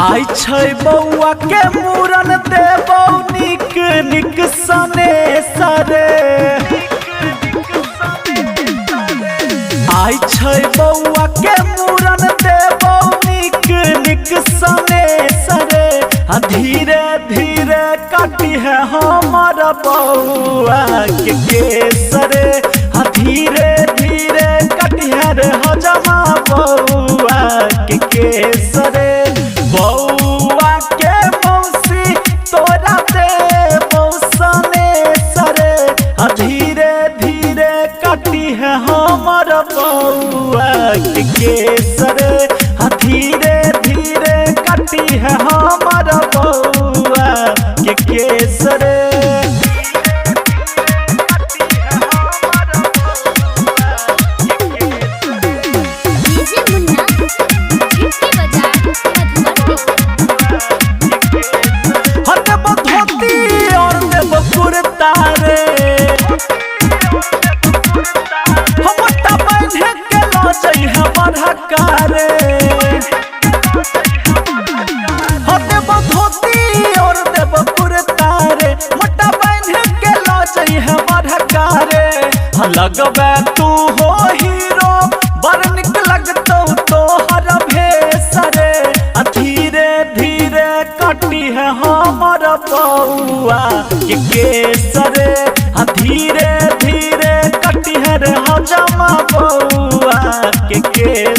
आई छै बउआ के मूरन देबौ निक निक सने सरे। आई छै बउआ के मूरन देबौ निक निक सने सरे। धीरे धीरे काटी है हमर बउआ के केसरे। धीरे धीरे काटी है रे हजमा बउआ के केसरे। बउआ के मौसी तोरा दे मौसने सरे। धीरे धीरे काटी है हमर बउआ के केसरे। धीरे धीरे काटी है हमर बउआ के केसरे। लगबे तू हो हीरो बड़ निक लगतौ तोहर भेसरे। धीरे धीरे कटी है हमर बउआ के केसरे। धीरे धीरे कटी है रे हजमा बउआ के केसरे।